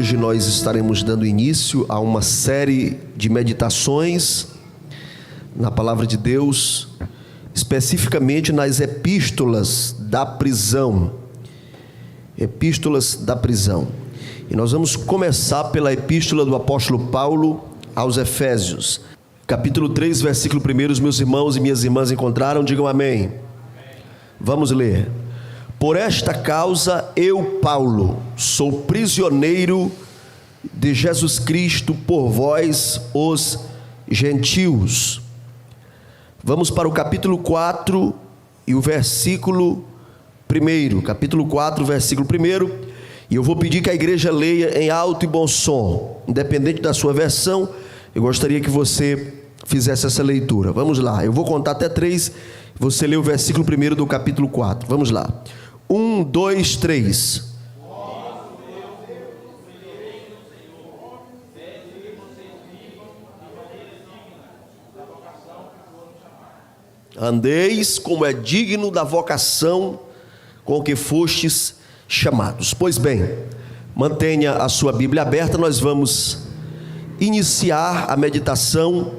Hoje nós estaremos dando início a uma série de meditações na Palavra de Deus, especificamente nas epístolas da prisão. Epístolas da prisão. E nós vamos começar pela epístola do apóstolo Paulo aos Efésios. Capítulo 3, versículo 1, os meus irmãos e minhas irmãs encontraram, digam amém. Vamos ler. Por esta causa eu, Paulo, sou prisioneiro de Jesus Cristo por vós, os gentios. Vamos para o capítulo 4 e o versículo 1. Capítulo 4, versículo 1. E eu vou pedir que a igreja leia em alto e bom som. Independente da sua versão, eu gostaria que você fizesse essa leitura. Vamos lá, eu vou contar até 3. Você lê o versículo 1 do capítulo 4. Vamos lá. 1, 2, 3. Andeis como é digno da vocação com que fostes chamados. Pois bem, mantenha a sua Bíblia aberta, nós vamos iniciar a meditação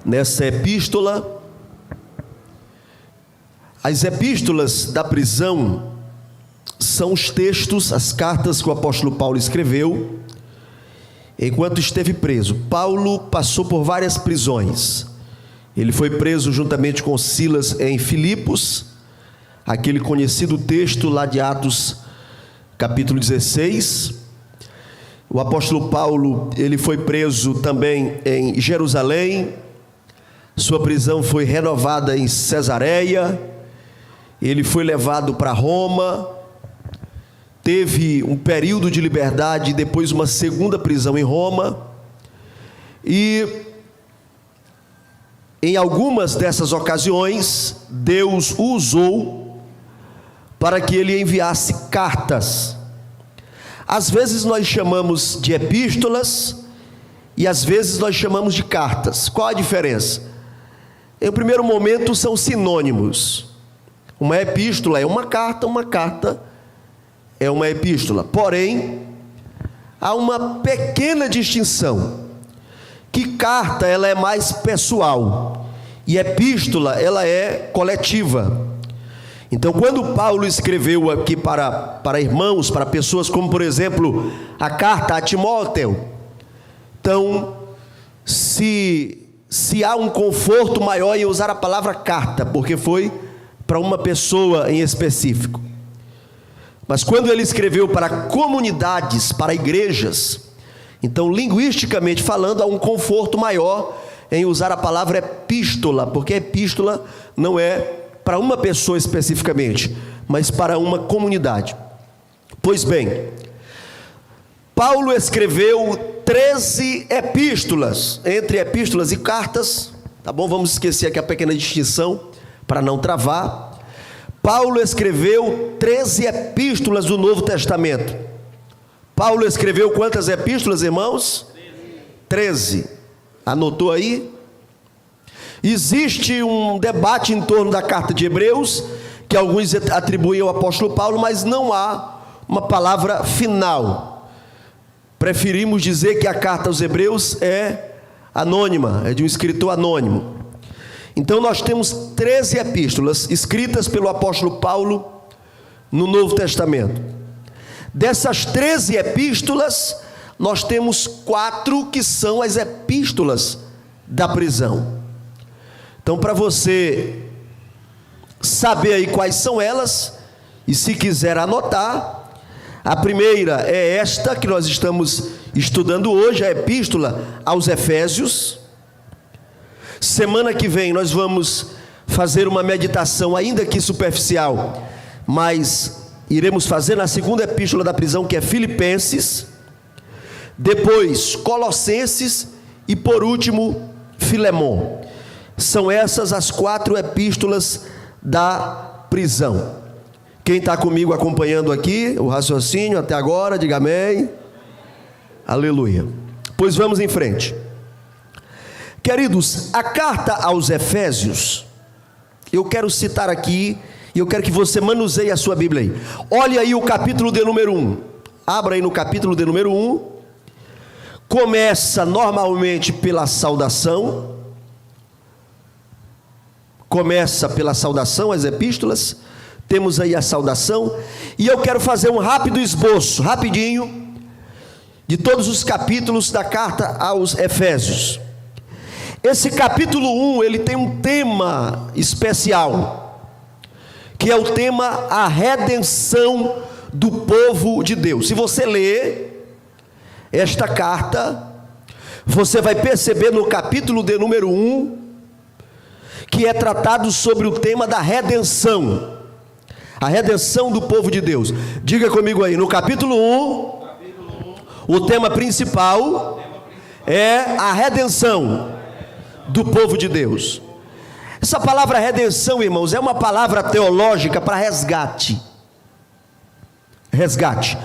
nessa epístola. As epístolas da prisão são os textos, as cartas que o apóstolo Paulo escreveu enquanto esteve preso. Paulo passou por várias prisões. Ele foi preso juntamente com Silas em Filipos, aquele conhecido texto lá de Atos capítulo 16. O apóstolo Paulo, ele foi preso também em Jerusalém. Sua prisão foi renovada em Cesareia. Ele foi levado para Roma, teve um período de liberdade, depois uma segunda prisão em Roma, e em algumas dessas ocasiões, Deus o usou para que ele enviasse cartas. Às vezes nós chamamos de epístolas, e às vezes nós chamamos de cartas. Qual a diferença? Em um primeiro momento são sinônimos. Uma epístola é uma carta é uma epístola. Porém, há uma pequena distinção, que carta ela é mais pessoal e epístola ela é coletiva. Então, quando Paulo escreveu aqui para irmãos, para pessoas, como por exemplo a carta a Timóteo, então se há um conforto maior em usar a palavra carta, porque foi para uma pessoa em específico. Mas quando ele escreveu para comunidades, para igrejas, então linguisticamente falando, há um conforto maior em usar a palavra epístola, porque epístola não é para uma pessoa especificamente, mas para uma comunidade. Pois bem, Paulo escreveu 13 epístolas, entre epístolas e cartas, tá bom? Vamos esquecer aqui a pequena distinção, para não travar. Paulo escreveu 13 epístolas do Novo Testamento. Paulo escreveu quantas epístolas, irmãos? 13. Anotou aí? Existe um debate em torno da carta de Hebreus, que alguns atribuem ao apóstolo Paulo, mas não há uma palavra final. Preferimos dizer que a carta aos Hebreus é anônima, é de um escritor anônimo. Então nós temos 13 epístolas escritas pelo apóstolo Paulo no Novo Testamento. Dessas 13 epístolas, nós temos 4 que são as epístolas da prisão. Então, para você saber aí quais são elas, e se quiser anotar, a primeira é esta que nós estamos estudando hoje, a epístola aos Efésios. Semana que vem nós vamos fazer uma meditação ainda que superficial, mas iremos fazer na segunda epístola da prisão, que é Filipenses, depois Colossenses e por último Filemon. São essas as 4 epístolas da prisão. Quem está comigo acompanhando aqui o raciocínio até agora, diga amém. Aleluia. Pois vamos em frente. Queridos, a carta aos Efésios, eu quero citar aqui, e eu quero que você manuseie a sua Bíblia aí. Olha aí o capítulo de número 1, Abra aí no capítulo de número 1. Começa normalmente pela saudação. Começa pela saudação, as epístolas. Temos aí a saudação. E eu quero fazer um rápido esboço, rapidinho, de todos os capítulos da carta aos Efésios. Esse capítulo 1, ele tem um tema especial, que é o tema a redenção do povo de Deus. Se você ler esta carta, você vai perceber no capítulo de número 1, que é tratado sobre o tema da redenção, a redenção do povo de Deus. Diga comigo aí, no capítulo 1, o tema principal é a redenção do povo de Deus. Essa palavra redenção, irmãos, é uma palavra teológica para resgate. Resgate.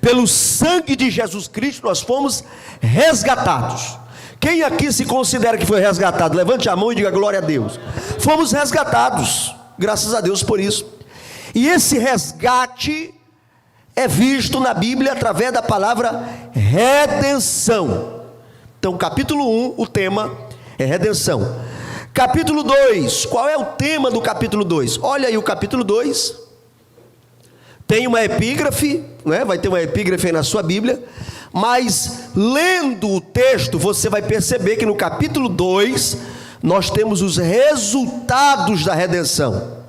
Pelo sangue de Jesus Cristo nós fomos resgatados. Quem aqui se considera que foi resgatado? Levante a mão e diga glória a Deus. Fomos resgatados, graças a Deus por isso. E esse resgate é visto na Bíblia através da palavra redenção. Então, capítulo 1, o tema é redenção. Capítulo 2, qual é o tema do capítulo 2? Olha aí o capítulo 2. Tem uma epígrafe, né? Vai ter uma epígrafe aí na sua Bíblia. Mas lendo o texto, você vai perceber que no capítulo 2 nós temos os resultados da redenção.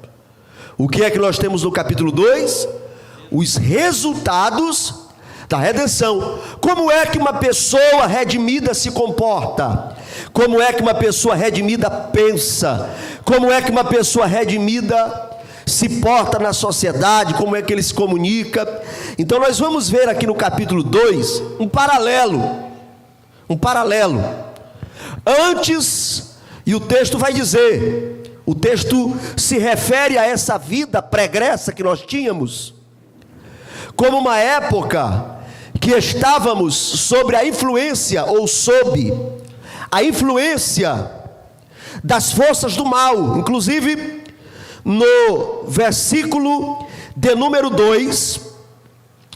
O que é que nós temos no capítulo 2? Os resultados da redenção. Como é que uma pessoa redimida se comporta? Como é que uma pessoa redimida pensa? Como é que uma pessoa redimida se porta na sociedade? Como é que ele se comunica? Então nós vamos ver aqui no capítulo 2 um paralelo. Antes, e o texto vai dizer, o texto se refere a essa vida pregressa que nós tínhamos, como uma época que estávamos sobre a influência, ou sob a influência das forças do mal. Inclusive, no versículo de número 2,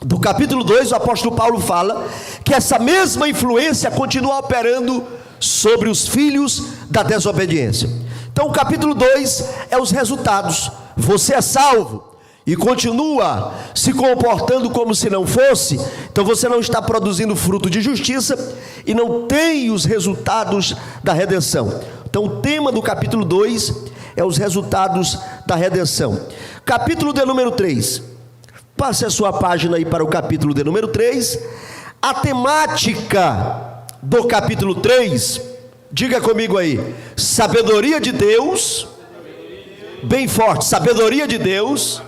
do capítulo 2, o apóstolo Paulo fala que essa mesma influência continua operando sobre os filhos da desobediência. Então o capítulo 2 é os resultados. Você é salvo e continua se comportando como se não fosse, então você não está produzindo fruto de justiça e não tem os resultados da redenção. Então o tema do capítulo 2 é os resultados da redenção. Capítulo de número 3. Passe a sua página aí para o capítulo de número 3. A temática do capítulo 3, diga comigo aí, sabedoria de Deus, bem forte, sabedoria de Deus,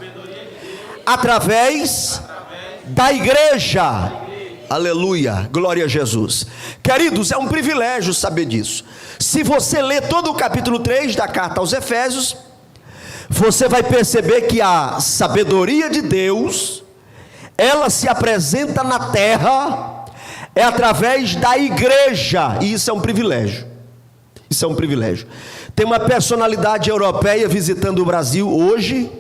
através da igreja. Aleluia, glória a Jesus. Queridos, é um privilégio saber disso. Se você ler todo o capítulo 3 da carta aos Efésios, você vai perceber que a sabedoria de Deus, ela se apresenta na terra, é através da igreja, e isso é um privilégio. Isso é um privilégio. Tem uma personalidade europeia visitando o Brasil hoje.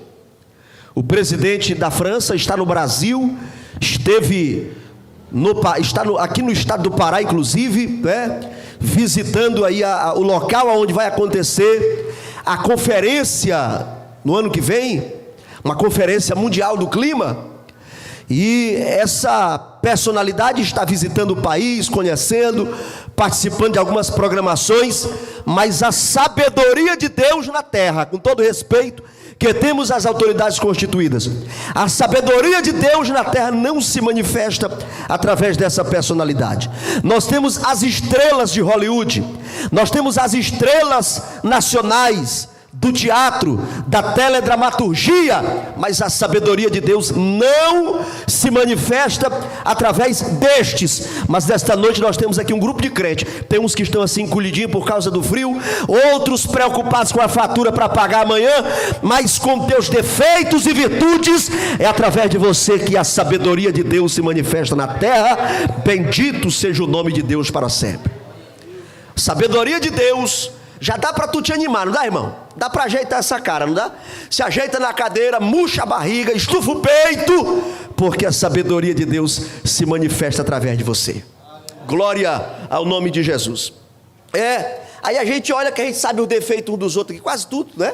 O presidente da França está no Brasil, aqui no estado do Pará, inclusive, né, visitando aí o local onde vai acontecer a conferência no ano que vem, uma conferência mundial do clima. E essa personalidade está visitando o país, conhecendo, participando de algumas programações, mas a sabedoria de Deus na terra, com todo respeito que temos as autoridades constituídas, a sabedoria de Deus na terra não se manifesta através dessa personalidade. Nós temos as estrelas de Hollywood, nós temos as estrelas nacionais do teatro, da teledramaturgia, mas a sabedoria de Deus não se manifesta através destes. Mas nesta noite nós temos aqui um grupo de crentes, tem uns que estão assim encolhidinhos por causa do frio, outros preocupados com a fatura para pagar amanhã, mas com teus defeitos e virtudes, é através de você que a sabedoria de Deus se manifesta na terra. Bendito seja o nome de Deus para sempre. Sabedoria de Deus. Já dá para tu te animar, não dá, irmão? Dá para ajeitar essa cara, não dá? Se ajeita na cadeira, murcha a barriga, estufa o peito, porque a sabedoria de Deus se manifesta através de você. Glória ao nome de Jesus. Aí a gente olha que a gente sabe o defeito um dos outros aqui, quase tudo, né?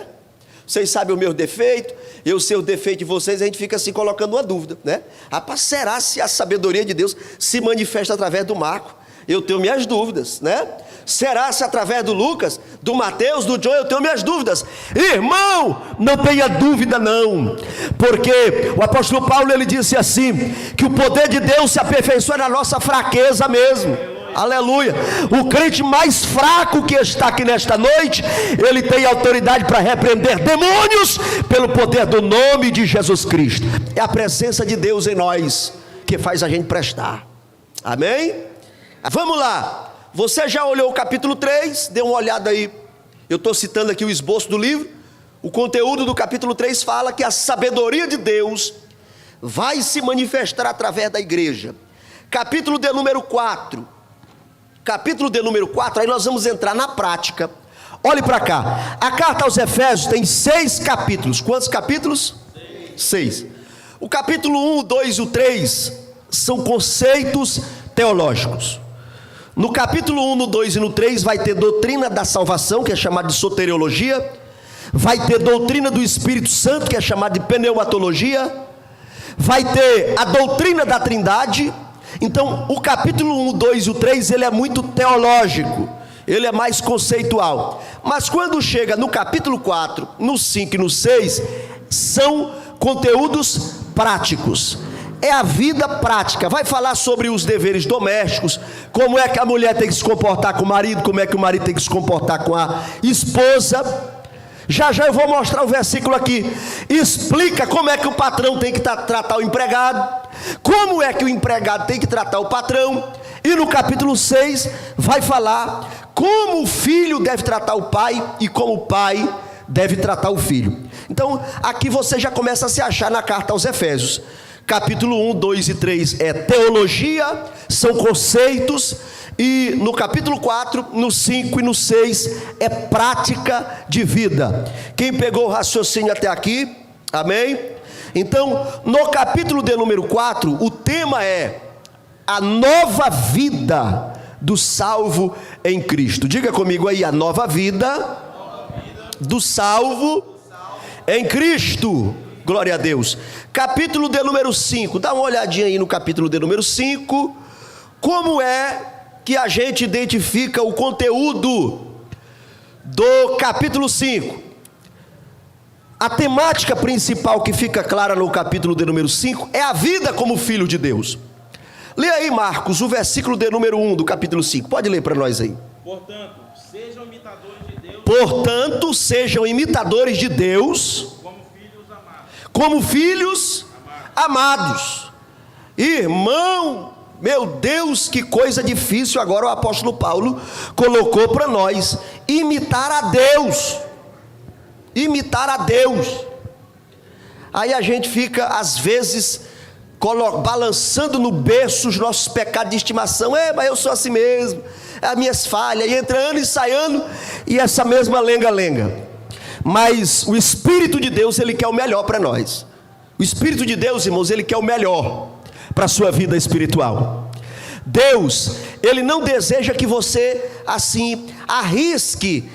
Vocês sabem o meu defeito, eu sei o defeito de vocês, a gente fica assim colocando uma dúvida, né? Rapaz, será se a sabedoria de Deus se manifesta através do Marco? Eu tenho minhas dúvidas, né? Será se através do Lucas, do Mateus, do John? Eu tenho minhas dúvidas. Irmão, não tenha dúvida não, porque o apóstolo Paulo, ele disse assim, que o poder de Deus se aperfeiçoa na nossa fraqueza mesmo. Aleluia. O crente mais fraco que está aqui nesta noite, ele tem autoridade para repreender demônios pelo poder do nome de Jesus Cristo. É a presença de Deus em nós que faz a gente prestar. Amém? Vamos lá. Você já olhou o capítulo 3? Dê uma olhada aí. Eu estou citando aqui o esboço do livro. O conteúdo do capítulo 3 fala que a sabedoria de Deus vai se manifestar através da igreja. Capítulo de número 4. Capítulo de número 4, aí nós vamos entrar na prática. Olhe para cá. A carta aos Efésios tem 6 capítulos. Quantos capítulos? 6. O capítulo 1, o 2 e o 3 são conceitos teológicos. No capítulo 1, no 2 e no 3 vai ter doutrina da salvação, que é chamada de soteriologia. Vai ter doutrina do Espírito Santo, que é chamada de pneumatologia. Vai ter a doutrina da Trindade. Então o capítulo 1, 2 e o 3 ele é muito teológico, ele é mais conceitual. Mas quando chega no capítulo 4, no 5 e no 6, são conteúdos práticos. É a vida prática, vai falar sobre os deveres domésticos, como é que a mulher tem que se comportar com o marido, como é que o marido tem que se comportar com a esposa. Já já eu vou mostrar o versículo aqui, explica como é que o patrão tem que tratar o empregado, como é que o empregado tem que tratar o patrão. E no capítulo 6 vai falar como o filho deve tratar o pai e como o pai deve tratar o filho. Então aqui você já começa a se achar na carta aos Efésios. Capítulo 1, 2 e 3 é teologia, são conceitos. E no capítulo 4, no 5 e no 6 é prática de vida. Quem pegou o raciocínio até aqui? Amém? Então, no capítulo de número 4, o tema é a nova vida do salvo em Cristo. Diga comigo aí, a nova vida do salvo em Cristo. Glória a Deus. Capítulo de número 5, dá uma olhadinha aí no capítulo de número 5. Como é que a gente identifica o conteúdo do capítulo 5? A temática principal que fica clara no capítulo de número 5 é a vida como filho de Deus. Lê aí, Marcos, o versículo de número 1 do capítulo 5. Pode ler para nós aí. Portanto, sejam imitadores de Deus. Portanto, sejam imitadores de Deus, como filhos amados. Irmão, meu Deus, que coisa difícil agora o apóstolo Paulo colocou para nós. Imitar a Deus. Imitar a Deus. Aí a gente fica às vezes balançando no berço os nossos pecados de estimação. Mas eu sou assim mesmo, as minhas falhas, e entra ano e sai ano, e essa mesma lenga-lenga. Mas o Espírito de Deus, ele quer o melhor para nós. O Espírito de Deus, irmãos, ele quer o melhor para a sua vida espiritual. Deus, ele não deseja que você assim arrisque,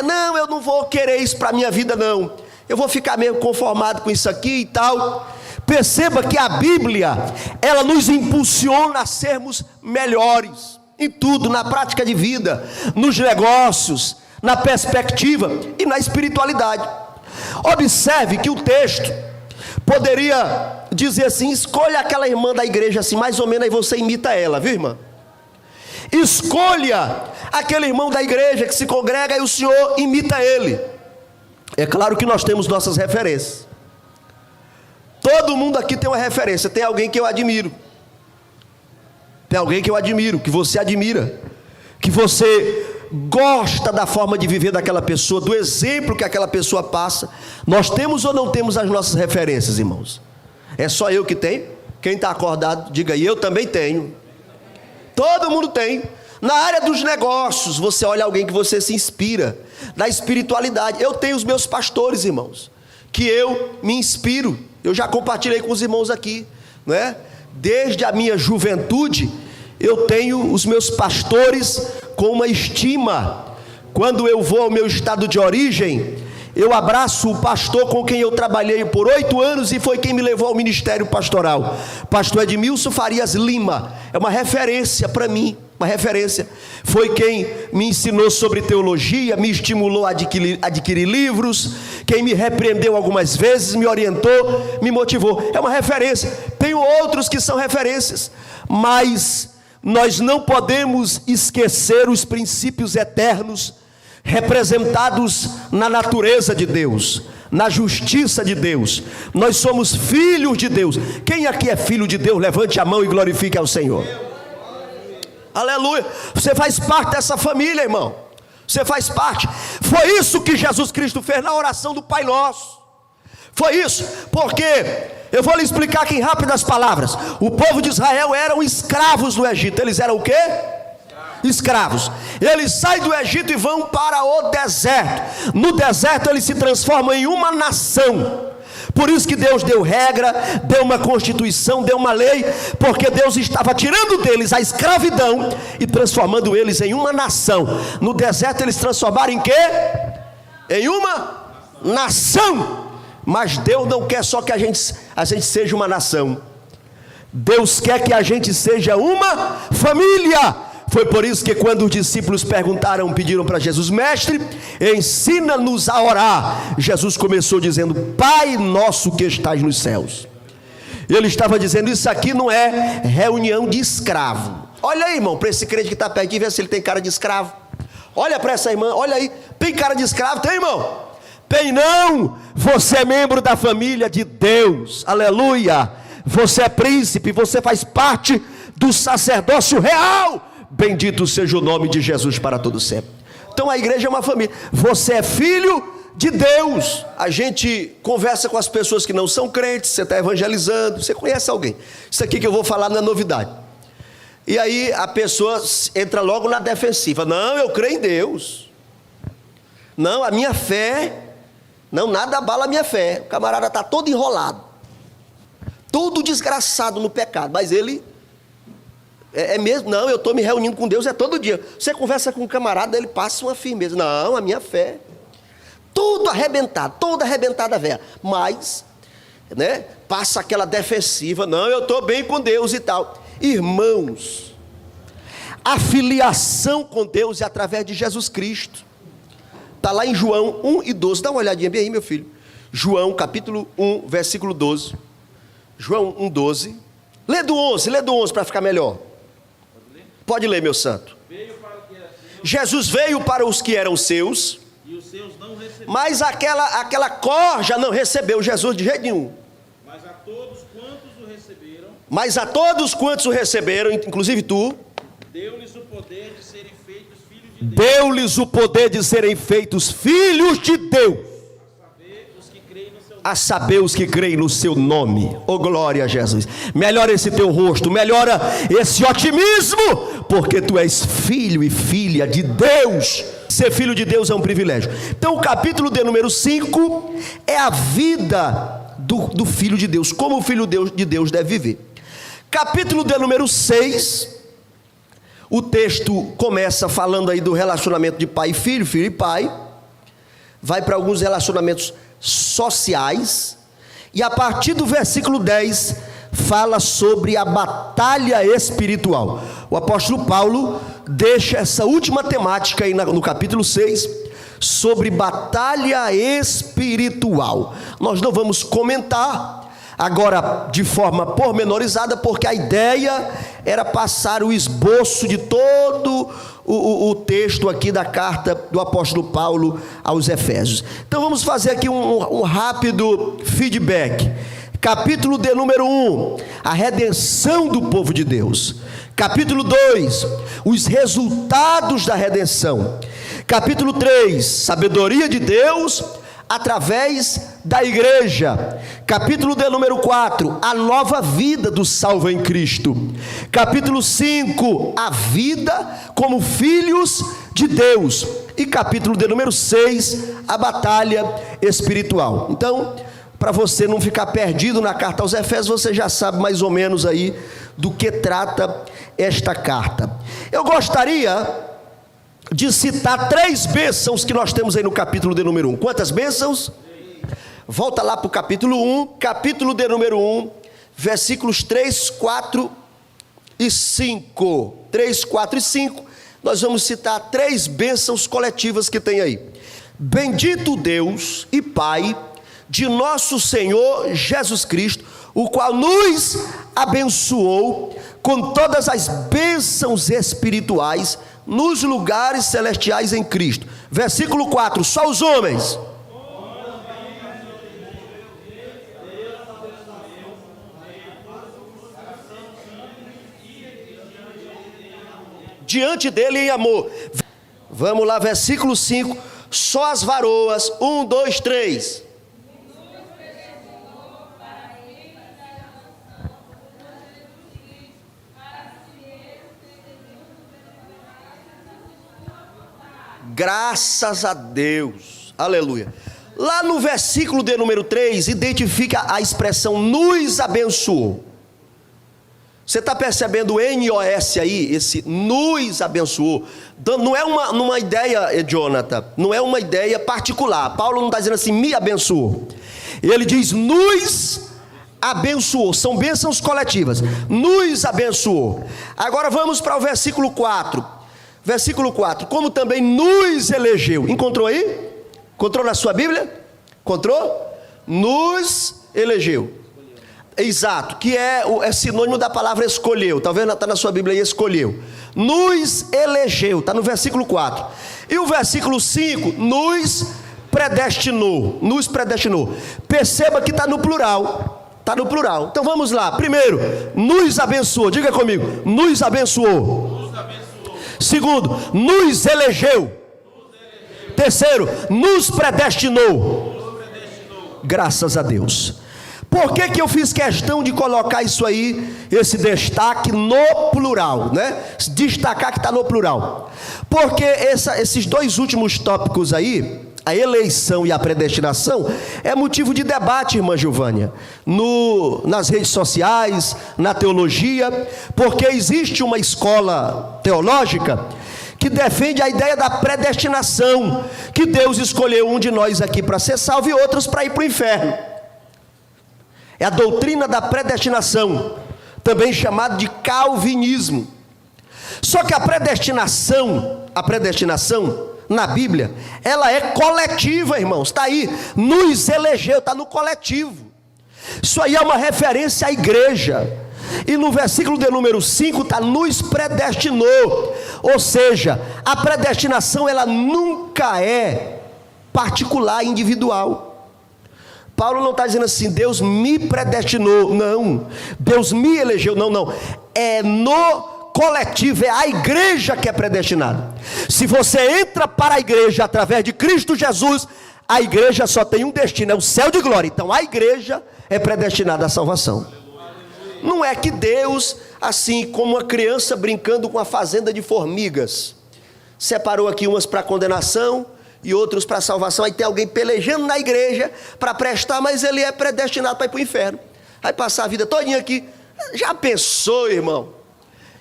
não, eu não vou querer isso para a minha vida não, eu vou ficar meio conformado com isso aqui e tal. Perceba que a Bíblia, ela nos impulsiona a sermos melhores em tudo, na prática de vida, nos negócios, na perspectiva e na espiritualidade. Observe que o texto poderia dizer assim: escolha aquela irmã da igreja assim, mais ou menos, aí você imita ela, viu, irmã? Escolha aquele irmão da igreja que se congrega e o senhor imita ele. É claro que nós temos nossas referências. Todo mundo aqui tem uma referência. Tem alguém que eu admiro. Tem alguém que eu admiro, que você admira, que você gosta da forma de viver daquela pessoa, do exemplo que aquela pessoa passa. Nós temos ou não temos as nossas referências, irmãos? É só eu que tenho? Quem está acordado, diga aí, eu também tenho. Todo mundo tem. Na área dos negócios, você olha alguém que você se inspira. Na espiritualidade, eu tenho os meus pastores, irmãos, que eu me inspiro. Eu já compartilhei com os irmãos aqui. não é? Desde a minha juventude, eu tenho os meus pastores com uma estima. Quando eu vou ao meu estado de origem, eu abraço o pastor com quem eu trabalhei por 8 anos e foi quem me levou ao ministério pastoral, pastor Edmilson Farias Lima. É uma referência para mim, uma referência. Foi quem me ensinou sobre teologia, me estimulou a adquirir livros, quem me repreendeu algumas vezes, me orientou, me motivou. É uma referência. Tenho outros que são referências, mas nós não podemos esquecer os princípios eternos representados na natureza de Deus, na justiça de Deus. Nós somos filhos de Deus. Quem aqui é filho de Deus? Levante a mão e glorifique ao Senhor. Aleluia. Você faz parte dessa família, irmão. Você faz parte. Foi isso que Jesus Cristo fez na oração do Pai Nosso. Foi isso, porque eu vou lhe explicar aqui em rápidas palavras. O povo de Israel eram escravos no Egito. Eles eram o quê? Escravos. Eles saem do Egito e vão para o deserto. No deserto eles se transformam em uma nação. Por isso que Deus deu regra, deu uma constituição, deu uma lei, porque Deus estava tirando deles a escravidão e transformando eles em uma nação. No deserto eles transformaram em quê? Em uma nação. Mas Deus não quer só que a gente seja uma nação. Deus quer que a gente seja uma família. Foi por isso que quando os discípulos pediram para Jesus: mestre, ensina-nos a orar. Jesus começou dizendo: Pai nosso que estás nos céus. Ele estava dizendo: isso aqui não é reunião de escravo. Olha aí, irmão, para esse crente que está pertinho, vê se ele tem cara de escravo. Olha para essa irmã, olha aí, tem cara de escravo? Tem, irmão? Tem não, você é membro da família de Deus, aleluia. Você é príncipe, você faz parte do sacerdócio real. Bendito seja o nome de Jesus para todo sempre. Então a igreja é uma família. Você é filho de Deus. A gente conversa com as pessoas que não são crentes. Você está evangelizando, você conhece alguém. Isso aqui que eu vou falar não é novidade. E aí a pessoa entra logo na defensiva: não, eu creio em Deus. Não, a minha fé, não, nada abala a minha fé. O camarada está todo enrolado, todo desgraçado no pecado, mas ele é mesmo. Não, eu estou me reunindo com Deus todo dia. Você conversa com um camarada, ele passa uma firmeza: não, a minha fé, tudo arrebentado, toda arrebentada velha, mas, né, passa aquela defensiva: não, eu estou bem com Deus e tal. Irmãos, a filiação com Deus é através de Jesus Cristo. Está lá em João 1 e 12, dá uma olhadinha bem aí, meu filho. João capítulo 1, versículo 12. João 1, 12. Lê do 11 para ficar melhor. Pode ler, meu santo. Jesus veio para os que eram seus, e os seus não receberam. Mas aquela corja não recebeu Jesus de jeito nenhum. Mas a todos quantos o receberam, Inclusive tu, deu-lhes o poder de serem feitos filhos de Deus. deu-lhes o poder de serem feitos filhos de Deus, a saber os que creem no seu nome. Oh, glória a Jesus. Melhora esse teu rosto, melhora esse otimismo, porque tu és filho e filha de Deus. Ser filho de Deus é um privilégio. Então o capítulo de número 5 é a vida do filho de Deus, como o filho de Deus deve viver. Capítulo de número 6, o texto começa falando aí do relacionamento de pai e filho, filho e pai, vai para alguns relacionamentos sociais, e a partir do versículo 10 fala sobre a batalha espiritual. O apóstolo Paulo deixa essa última temática aí no capítulo 6, sobre batalha espiritual. Nós não vamos comentar agora de forma pormenorizada, porque a ideia era passar o esboço de todo o texto aqui da carta do apóstolo Paulo aos Efésios. Então vamos fazer aqui um rápido feedback. Capítulo de número 1, a redenção do povo de Deus. Capítulo 2, os resultados da redenção. Capítulo 3, sabedoria de Deus através da igreja. Capítulo de número 4, a nova vida do salvo em Cristo. Capítulo 5, a vida como filhos de Deus. E capítulo de número 6, a batalha espiritual. Então, para você não ficar perdido na carta aos Efésios, você já sabe mais ou menos aí do que trata esta carta. Eu gostaria de citar 3 bênçãos que nós temos aí no capítulo de número 1. Quantas bênçãos? Volta lá para o capítulo 1, capítulo de número 1, versículos 3, 4 e 5. 3, 4 e 5, nós vamos citar 3 bênçãos coletivas que tem aí. Bendito Deus e Pai de nosso Senhor Jesus Cristo, o qual nos abençoou com todas as bênçãos espirituais nos lugares celestiais em Cristo. Versículo 4, só os homens. Diante dele em amor. Vamos lá, versículo 5, só as varoas. 1, 2, 3. Graças a Deus, aleluia. Lá no versículo de número 3, identifica a expressão nos abençoou. Você está percebendo o NOS aí, esse nos abençoou? Não é uma ideia, Jonathan, não é uma ideia particular. Paulo não está dizendo assim, me abençoou. Ele diz nos abençoou, são bênçãos coletivas, nos abençoou. Agora vamos para o versículo 4. Versículo 4, como também nos elegeu. Encontrou aí? Encontrou na sua Bíblia? Encontrou? Nos elegeu. Exato, que é sinônimo da palavra escolheu. Talvez está na sua Bíblia aí, escolheu. Nos elegeu, está no versículo 4. E o versículo 5, nos predestinou. Nos predestinou. Perceba que está no plural. Está no plural. Então vamos lá. Primeiro, nos abençoou. Diga comigo, nos abençoou. Segundo, nos elegeu. Terceiro, nos predestinou. Graças a Deus. Por que eu fiz questão de colocar isso aí, esse destaque no plural, né? Destacar que está no plural. Porque esses 2 últimos tópicos aí, a eleição e a predestinação, é motivo de debate, irmã Gilvânia, nas redes sociais, na teologia, porque existe uma escola teológica que defende a ideia da predestinação, que Deus escolheu um de nós aqui para ser salvo e outros para ir para o inferno. É a doutrina da predestinação, também chamada de calvinismo. Só que a predestinação na Bíblia, ela é coletiva, irmãos. Está aí, nos elegeu, está no coletivo. Isso aí é uma referência à igreja. E no versículo de número 5 está nos predestinou. Ou seja, a predestinação ela nunca é particular, individual. Paulo não está dizendo assim, Deus me predestinou, não. Deus me elegeu, não. É no coletivo, é a igreja que é predestinada. Se você entra para a igreja através de Cristo Jesus, a igreja só tem um destino, é o céu de glória. Então a igreja é predestinada à salvação. Não é que Deus, assim como uma criança brincando com a fazenda de formigas, separou aqui umas para condenação e outros para salvação. Aí tem alguém pelejando na igreja para prestar, mas ele é predestinado para ir para o inferno. Vai passar a vida todinha aqui. Já pensou, irmão?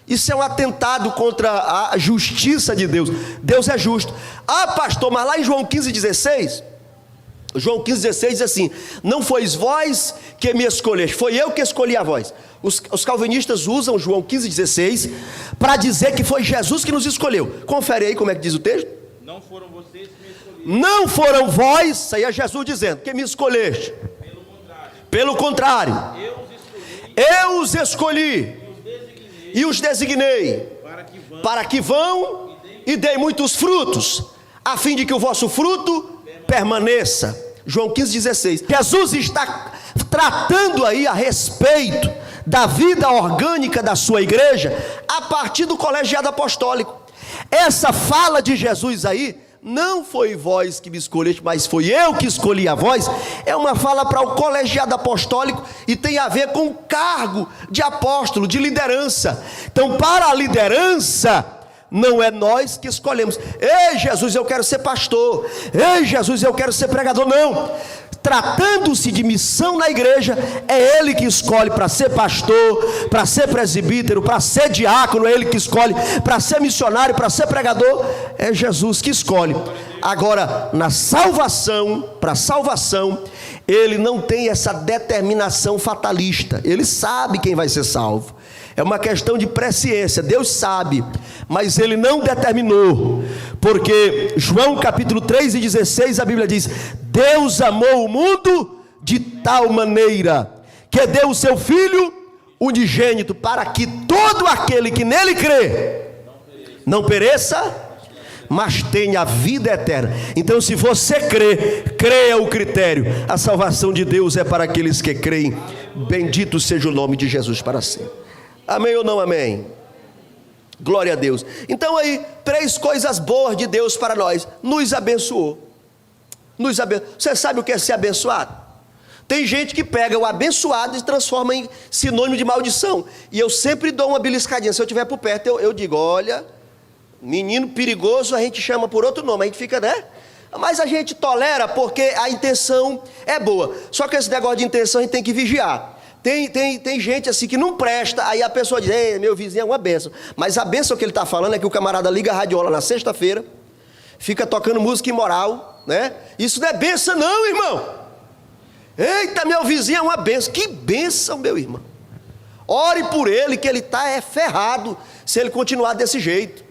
Isso é um atentado contra a justiça de Deus. Deus é justo. Ah, pastor, mas lá em João 15,16, João 15,16 diz assim: não fois vós que me escolheste, foi eu que escolhi a vós. Os calvinistas usam João 15,16 para dizer que foi Jesus que nos escolheu. Confere aí como é que diz o texto. Não foram vocês que me escolheram. Não foram vós, isso aí é Jesus dizendo, que me escolheste. Pelo contrário. Eu os escolhi e os designei para que vão e deem muitos frutos, a fim de que o vosso fruto permaneça. João 15,16. Jesus está tratando aí a respeito da vida orgânica da sua igreja a partir do colegiado apostólico. Essa fala de Jesus aí, não foi vós que me escolheste, mas foi eu que escolhi a vós, é uma fala para o colegiado apostólico e tem a ver com o cargo de apóstolo, de liderança. Então, para a liderança, não é nós que escolhemos. Ei, Jesus, eu quero ser pastor. Ei, Jesus, eu quero ser pregador. Não. tratando-se de missão na igreja, é Ele que escolhe para ser pastor, para ser presbítero, para ser diácono, é Ele que escolhe para ser missionário, para ser pregador, é Jesus que escolhe. Agora, na salvação, para salvação, Ele não tem essa determinação fatalista, Ele sabe quem vai ser salvo. É uma questão de presciência, Deus sabe, mas Ele não determinou, porque João capítulo 3:16, a Bíblia diz: Deus amou o mundo de tal maneira, que deu o seu Filho unigênito, para que todo aquele que nele crê, não pereça, mas tenha a vida eterna. Então, se você crê, creia o critério, a salvação de Deus é para aqueles que creem. Bendito seja o nome de Jesus para sempre. Amém ou não amém? Glória a Deus. Então aí, 3 coisas boas de Deus para nós. Nos abençoou. Você sabe o que é ser abençoado? Tem gente que pega o abençoado e transforma em sinônimo de maldição. E eu sempre dou uma beliscadinha. Se eu estiver por perto, eu digo: olha, menino perigoso, a gente chama por outro nome. A gente fica, né? Mas a gente tolera porque a intenção é boa. Só que esse negócio de intenção a gente tem que vigiar. Tem gente assim que não presta, aí a pessoa diz: ei, meu vizinho é uma bênção. Mas a bênção que ele está falando é que o camarada liga a radiola na sexta-feira, fica tocando música imoral, né? Isso não é bênção não, irmão. Eita, meu vizinho é uma bênção. Que bênção, meu irmão. Ore por ele, que ele está ferrado se ele continuar desse jeito.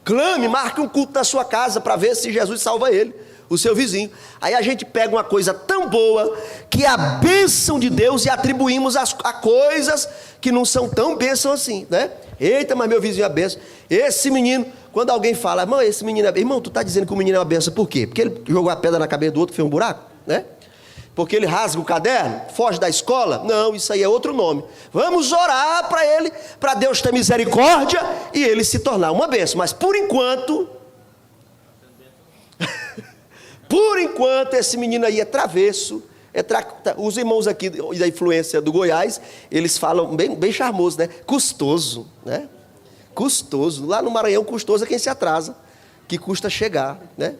Clame, marque um culto na sua casa para ver se Jesus salva ele, o seu vizinho. Aí a gente pega uma coisa tão boa, que é a bênção de Deus, e atribuímos a coisas que não são tão bênção assim, né? Eita, mas meu vizinho é bênção. Esse menino, quando alguém fala: irmão, esse menino é bênção. Irmão, tu está dizendo que o menino é uma bênção, por quê? Porque ele jogou a pedra na cabeça do outro, fez um buraco, né? Porque ele rasga o caderno, foge da escola? Não, isso aí é outro nome. Vamos orar para ele, para Deus ter misericórdia e ele se tornar uma bênção. Mas por enquanto, esse menino aí é travesso. Os irmãos aqui da influência do Goiás, eles falam bem charmoso, né? Custoso, né? Custoso. Lá no Maranhão, custoso é quem se atrasa, que custa chegar, né?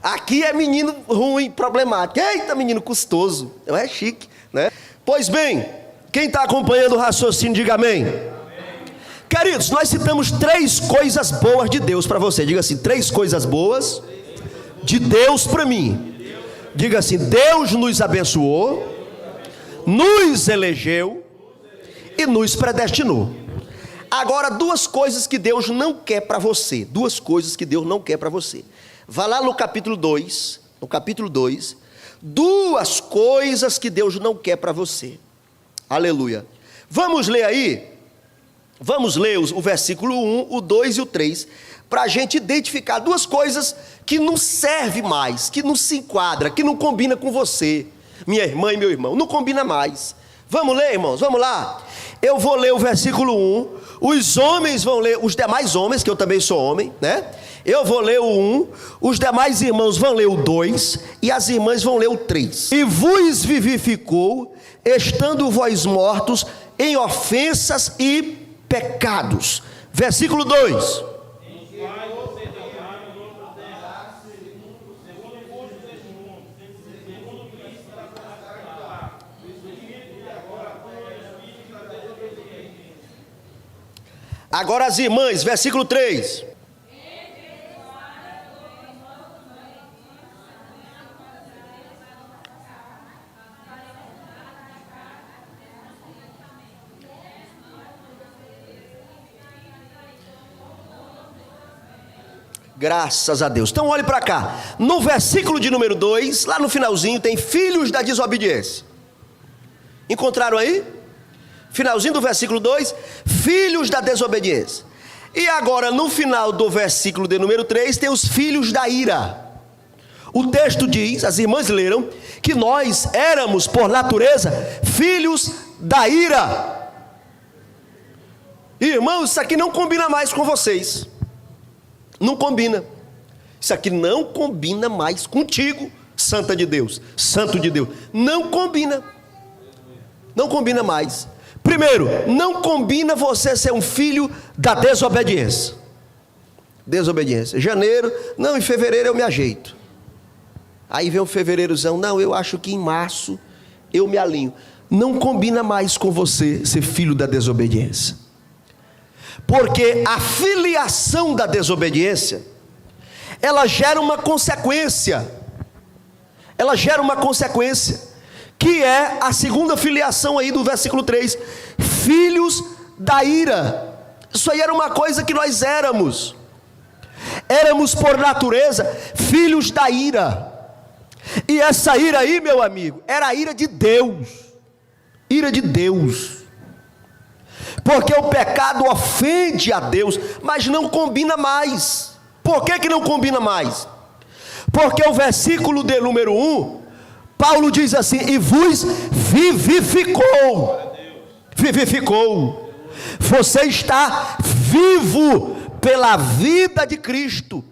Aqui é menino ruim, problemático. Eita, menino custoso. Não é chique, né? Pois bem, quem está acompanhando o raciocínio, diga amém. Queridos, nós citamos 3 coisas boas de Deus para você. Diga assim: 3 coisas boas de Deus para mim. Diga assim: Deus nos abençoou, nos elegeu e nos predestinou. Agora, 2 coisas que Deus não quer para você. 2 coisas que Deus não quer para você. Vá lá no capítulo 2. No capítulo 2. 2 coisas que Deus não quer para você. Aleluia. Vamos ler aí? Vamos ler o versículo 1, o 2 e o 3, para a gente identificar 2 coisas que não servem mais, que não se enquadra, que não combina com você, minha irmã e meu irmão, não combina mais. Vamos ler, irmãos, vamos lá. Eu vou ler o versículo 1, os homens vão ler, os demais homens, que eu também sou homem, né? Eu vou ler o 1, os demais irmãos vão ler o 2, e as irmãs vão ler o 3. E vos vivificou, estando vós mortos em ofensas e pecados. Versículo 2. Agora as irmãs, versículo 3. Graças a Deus. Então olhe para cá. No versículo de número 2, lá no finalzinho, tem filhos da desobediência. Encontraram aí? Finalzinho do versículo 2, filhos da desobediência. E agora no final do versículo de número 3, tem os filhos da ira. O texto diz, as irmãs leram, que nós éramos por natureza filhos da ira. Irmãos, isso aqui não combina mais com vocês. Não combina. Isso aqui não combina mais contigo, santa de Deus, santo de Deus. Não combina. Não combina mais. Primeiro, não combina você ser um filho da desobediência. Desobediência. Janeiro, não, em fevereiro eu me ajeito. Aí vem o fevereirozão, não, eu acho que em março eu me alinho. Não combina mais com você ser filho da desobediência. Porque a filiação da desobediência, ela gera uma consequência. Ela gera uma consequência, que é a segunda filiação aí do versículo 3. Filhos da ira. Isso aí era uma coisa que nós éramos. Éramos por natureza filhos da ira. E essa ira aí, meu amigo, era a ira de Deus. Ira de Deus. Porque o pecado ofende a Deus, mas não combina mais. Por que não combina mais? Porque o versículo de número 1, Paulo diz assim: e vos vivificou. Vivificou. Você está vivo pela vida de Cristo.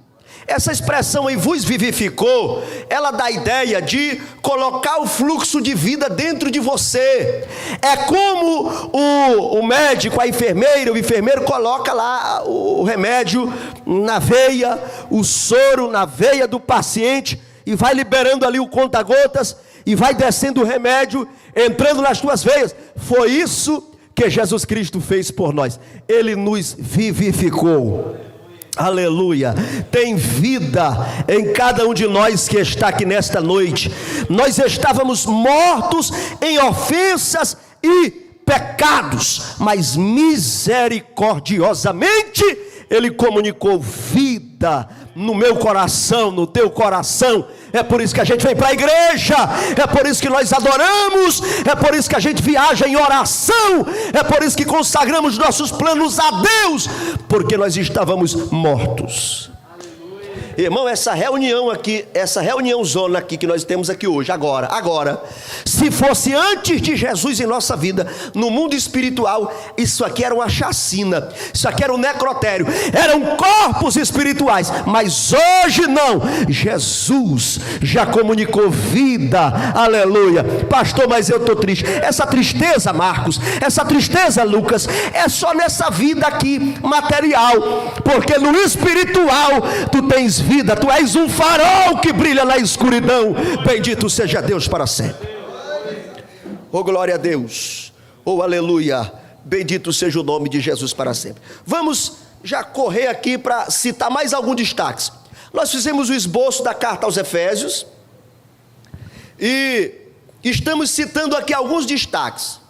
Essa expressão aí, vos vivificou, ela dá a ideia de colocar o fluxo de vida dentro de você. É como o médico, a enfermeira, o enfermeiro coloca lá o remédio na veia, o soro na veia do paciente, e vai liberando ali o conta-gotas, e vai descendo o remédio, entrando nas tuas veias. Foi isso que Jesus Cristo fez por nós. Ele nos vivificou. Aleluia. Tem vida em cada um de nós que está aqui nesta noite. Nós estávamos mortos em ofensas e pecados, mas misericordiosamente Ele comunicou vida no meu coração, no teu coração. É por isso que a gente vem para a igreja, é por isso que nós adoramos, é por isso que a gente viaja em oração, é por isso que consagramos nossos planos a Deus, porque nós estávamos mortos. Irmão, essa reunião aqui, essa reunião zona aqui que nós temos aqui hoje, agora, se fosse antes de Jesus em nossa vida, no mundo espiritual, isso aqui era uma chacina, isso aqui era um necrotério, eram corpos espirituais, mas hoje não. Jesus já comunicou vida, aleluia. Pastor, mas eu estou triste. Essa tristeza, Marcos, essa tristeza, Lucas, é só nessa vida aqui material, porque no espiritual tu tens vida, tu és um farol que brilha na escuridão. Bendito seja Deus para sempre. Oh, glória a Deus. Oh, aleluia. Bendito seja o nome de Jesus para sempre. Vamos já correr aqui para citar mais alguns destaques. Nós fizemos o esboço da carta aos Efésios e estamos citando aqui alguns destaques.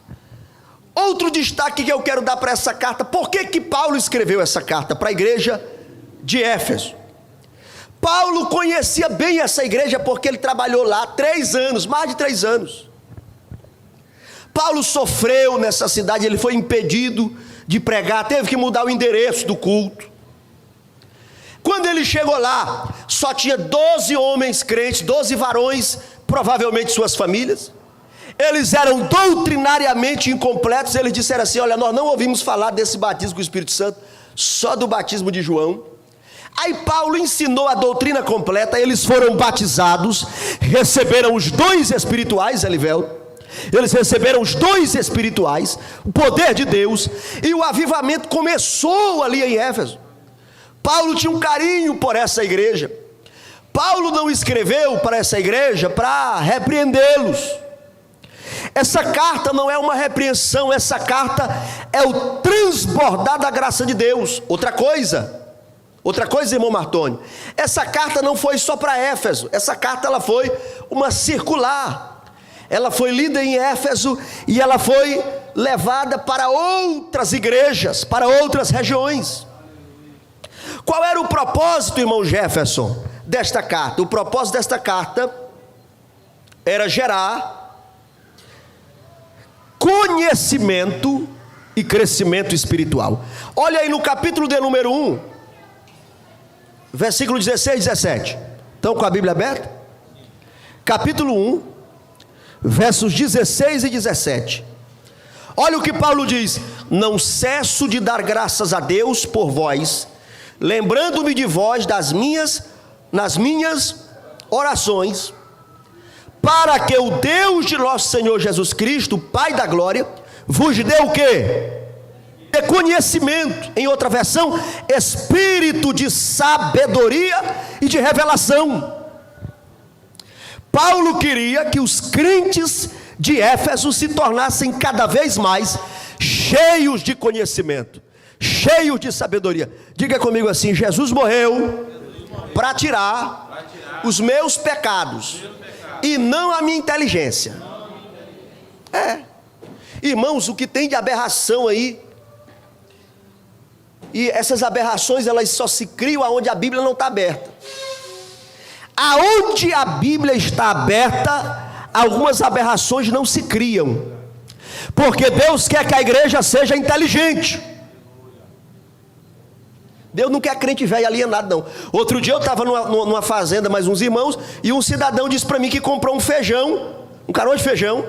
Outro destaque que eu quero dar para essa carta: por que Paulo escreveu essa carta para a igreja de Éfeso? Paulo conhecia bem essa igreja porque ele trabalhou lá 3 anos, mais de 3 anos. Paulo sofreu nessa cidade, ele foi impedido de pregar, teve que mudar o endereço do culto. Quando ele chegou lá, só tinha 12 homens crentes, 12 varões, provavelmente suas famílias. Eles eram doutrinariamente incompletos. Eles disseram assim: olha, nós não ouvimos falar desse batismo com o Espírito Santo, só do batismo de João. Aí Paulo ensinou a doutrina completa, eles foram batizados, receberam os dons espirituais, Elivelto. Eles receberam os dons espirituais, o poder de Deus, e o avivamento começou ali em Éfeso. Paulo tinha um carinho por essa igreja. Paulo não escreveu para essa igreja para repreendê-los. Essa carta não é uma repreensão, essa carta é o transbordar da graça de Deus. Outra coisa, irmão Martônio, essa carta não foi só para Éfeso, essa carta ela foi uma circular, ela foi lida em Éfeso e ela foi levada para outras igrejas, para outras regiões. Qual era o propósito, irmão Jefferson, desta carta? O propósito desta carta era gerar conhecimento e crescimento espiritual. Olha aí no capítulo de número 1, versículo 16 e 17. Estão com a Bíblia aberta? Capítulo 1, versos 16 e 17. Olha o que Paulo diz: não cesso de dar graças a Deus por vós, lembrando-me de vós nas minhas orações, para que o Deus de nosso Senhor Jesus Cristo, Pai da glória, vos dê o quê? De conhecimento, em outra versão, espírito de sabedoria e de revelação. Paulo queria que os crentes de Éfeso se tornassem cada vez mais cheios de conhecimento, cheios de sabedoria. Diga comigo assim: Jesus morreu para tirar os meus pecados e não a minha inteligência. Irmãos, o que tem de aberração aí, e essas aberrações elas só se criam aonde a Bíblia não está aberta. Aonde a Bíblia está aberta, algumas aberrações não se criam, porque Deus quer que a igreja seja inteligente. Deus não quer crente velho alienado, não. Outro dia eu estava numa fazenda, mais uns irmãos, e um cidadão disse para mim que comprou um feijão, um caroço de feijão,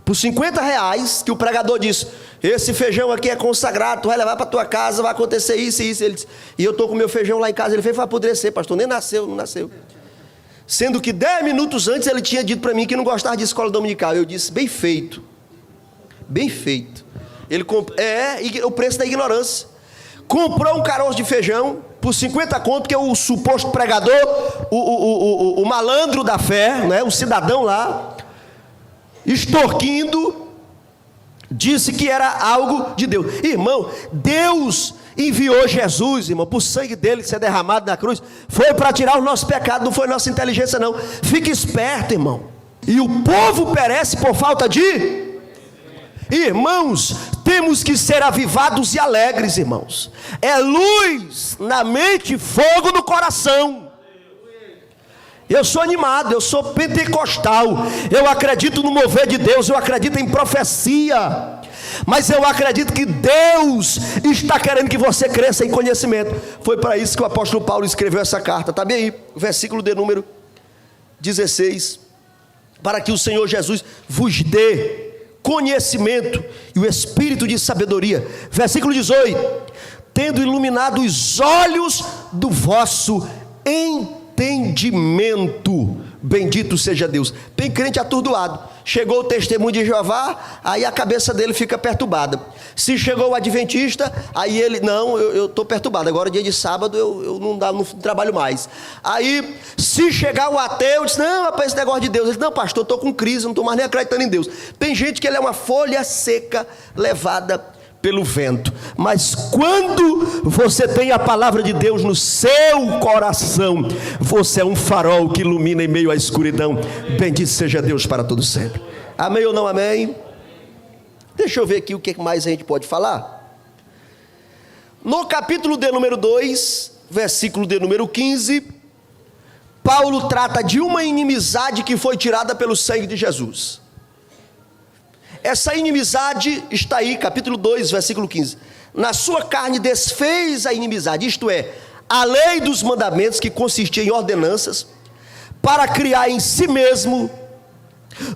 por R$50, que o pregador disse: esse feijão aqui é consagrado, tu vai levar para tua casa, vai acontecer isso e isso. Ele disse, e eu estou com o meu feijão lá em casa. Ele fez: vai apodrecer, pastor, nem nasceu, não nasceu. Sendo que 10 minutos antes ele tinha dito para mim que não gostava de escola dominical. Eu disse: bem feito, bem feito. Ele o preço da ignorância. Comprou um caroço de feijão por 50 conto, porque o suposto pregador, o malandro da fé, né, o cidadão lá, extorquindo, disse que era algo de Deus. Irmão, Deus enviou Jesus, irmão, por sangue dele ser derramado na cruz, foi para tirar os nossos pecados, não foi nossa inteligência não. Fique esperto, irmão. E o povo perece por falta de... Irmãos, temos que ser avivados e alegres, irmãos. É luz na mente, fogo no coração. Eu sou animado, eu sou pentecostal, eu acredito no mover de Deus, eu acredito em profecia, mas eu acredito que Deus está querendo que você cresça em conhecimento. Foi para isso que o apóstolo Paulo escreveu essa carta. Está bem aí, versículo de número 16: para que o Senhor Jesus vos dê conhecimento e o espírito de sabedoria. Versículo 18: tendo iluminado os olhos do vosso entendimento. Bendito seja Deus. Tem crente atordoado. Chegou o testemunho de Jeová, aí a cabeça dele fica perturbada. Se chegou o adventista, aí ele: não, eu estou perturbado, agora dia de sábado eu não trabalho mais. Aí se chegar o ateu, diz: não, rapaz, esse negócio de Deus. Ele diz: não, pastor, estou com crise, não estou mais nem acreditando em Deus. Tem gente que ele é uma folha seca levada pelo vento. Mas quando você tem a palavra de Deus no seu coração, você é um farol que ilumina em meio à escuridão. Bendito seja Deus para todo sempre. Amém ou não amém? Deixa eu ver aqui o que mais a gente pode falar. No capítulo de número 2, versículo de número 15, Paulo trata de uma inimizade que foi tirada pelo sangue de Jesus. Essa inimizade está aí, capítulo 2, versículo 15. Na sua carne desfez a inimizade, isto é, a lei dos mandamentos, que consistia em ordenanças, para criar em si mesmo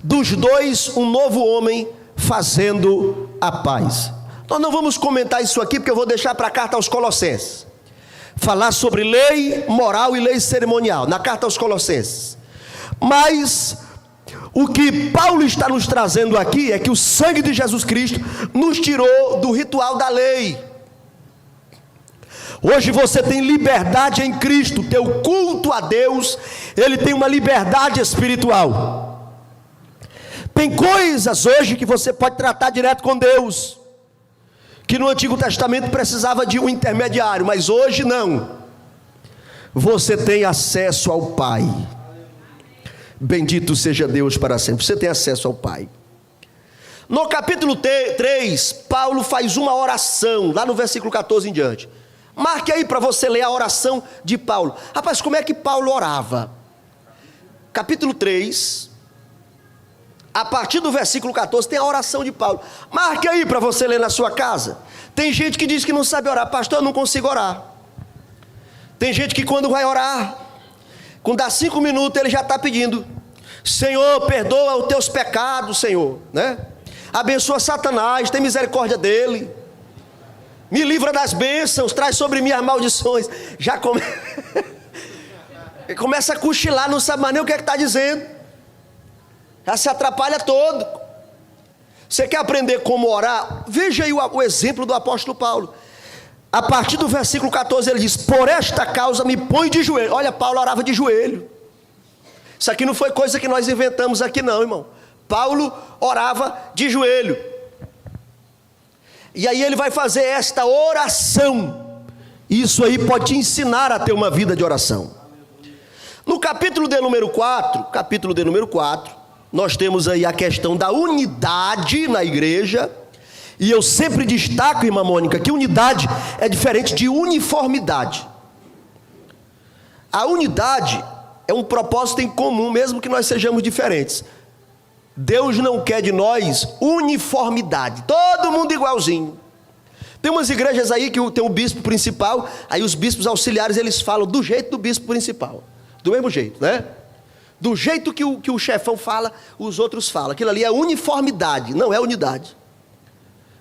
dos dois um novo homem, fazendo a paz. Nós não vamos comentar isso aqui, porque eu vou deixar para a carta aos Colossenses falar sobre lei moral e lei cerimonial, na carta aos Colossenses. Mas o que Paulo está nos trazendo aqui é que o sangue de Jesus Cristo nos tirou do ritual da lei. Hoje você tem liberdade em Cristo. Teu culto a Deus, ele tem uma liberdade espiritual. Tem coisas hoje que você pode tratar direto com Deus, que no Antigo Testamento precisava de um intermediário, mas hoje não. Você tem acesso ao Pai. Bendito seja Deus para sempre. Você tem acesso ao Pai. No capítulo 3, Paulo faz uma oração, lá no versículo 14 em diante. Marque aí para você ler a oração de Paulo. Rapaz, como é que Paulo orava? Capítulo 3, a partir do versículo 14, tem a oração de Paulo. Marque aí para você ler na sua casa. Tem gente que diz que não sabe orar. Pastor, eu não consigo orar. Tem gente que quando vai orar, quando dá 5 minutos, ele já está pedindo: Senhor, perdoa os teus pecados, Senhor, né? Abençoa Satanás, tem misericórdia dele, me livra das bênçãos, traz sobre mim as maldições. Já começa a cochilar, não sabe mais nem o que é que está dizendo, já se atrapalha todo. Você quer aprender como orar? Veja aí o exemplo do apóstolo Paulo. A partir do versículo 14 ele diz: por esta causa me põe de joelho. Olha, Paulo orava de joelho. Isso aqui não foi coisa que nós inventamos aqui não, irmão. Paulo orava de joelho. E aí ele vai fazer esta oração. Isso aí pode te ensinar a ter uma vida de oração. No capítulo de número 4, nós temos aí a questão da unidade na igreja. E eu sempre destaco, irmã Mônica, que unidade é diferente de uniformidade. A unidade é um propósito em comum, mesmo que nós sejamos diferentes. Deus não quer de nós uniformidade, todo mundo igualzinho. Tem umas igrejas aí que tem o bispo principal, aí os bispos auxiliares eles falam do jeito do bispo principal, do mesmo jeito, né? Do jeito que o chefão fala, os outros falam. Aquilo ali é uniformidade, não é unidade,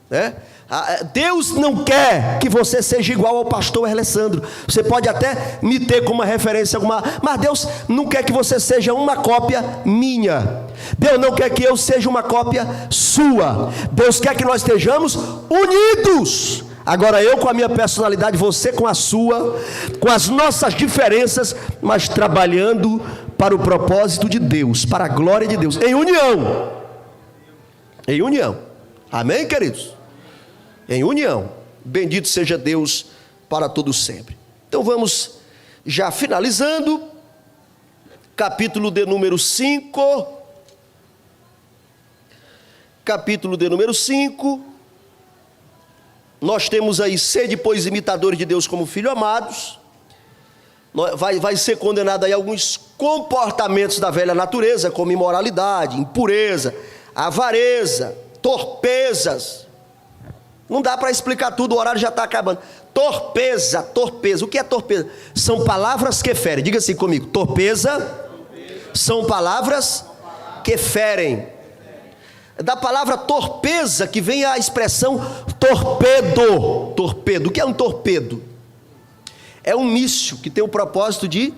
né? Deus não quer que você seja igual ao pastor Alessandro. Você pode até me ter como uma referência, mas Deus não quer que você seja uma cópia minha. Deus não quer que eu seja uma cópia sua. Deus quer que nós estejamos unidos. Agora eu com a minha personalidade, você com a sua, com as nossas diferenças, mas trabalhando para o propósito de Deus, para a glória de Deus, em união. Em união. Amém, queridos? Em união. Bendito seja Deus para todos sempre. Então vamos já finalizando. Capítulo de número 5. Capítulo de número 5. Nós temos aí: sede, pois, imitadores de Deus como filhos amados. Vai ser condenado aí alguns comportamentos da velha natureza, como imoralidade, impureza, avareza, torpezas. Não dá para explicar tudo, o horário já está acabando. Torpeza. O que é torpeza? São palavras que ferem. Diga assim comigo: torpeza são palavras que ferem. É da palavra torpeza que vem a expressão torpedo. Torpedo. O que é um torpedo? É um míssil que tem o propósito de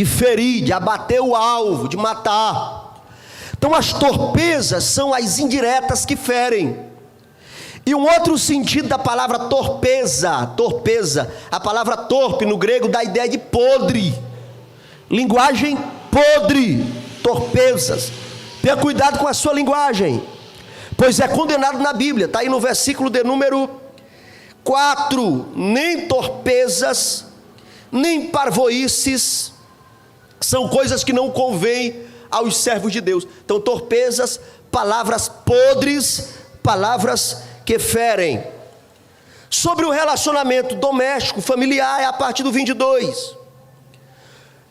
ferir, de abater o alvo, de matar. Então as torpezas são as indiretas que ferem. E um outro sentido da palavra torpeza, a palavra torpe no grego dá a ideia de podre, linguagem podre, torpezas. Tenha cuidado com a sua linguagem, pois é condenado na Bíblia, está aí no versículo de número 4, nem torpezas, nem parvoíces, são coisas que não convêm aos servos de Deus. Então torpezas, palavras podres, palavras que ferem. Sobre o relacionamento doméstico, familiar, é a partir do 22.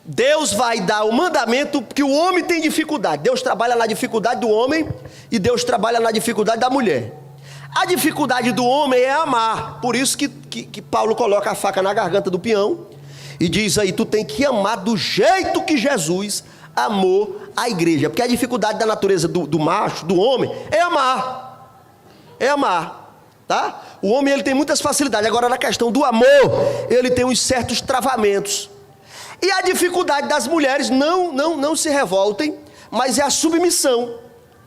Deus vai dar o mandamento que o homem tem dificuldade. Deus trabalha na dificuldade do homem e Deus trabalha na dificuldade da mulher. A dificuldade do homem é amar. Por isso que Paulo coloca a faca na garganta do peão e diz aí: tu tem que amar do jeito que Jesus amou a igreja. Porque a dificuldade da natureza do macho, do homem, é amar. É amar, tá? O homem ele tem muitas facilidades. Agora na questão do amor, ele tem uns certos travamentos. E a dificuldade das mulheres, não se revoltem, mas é a submissão.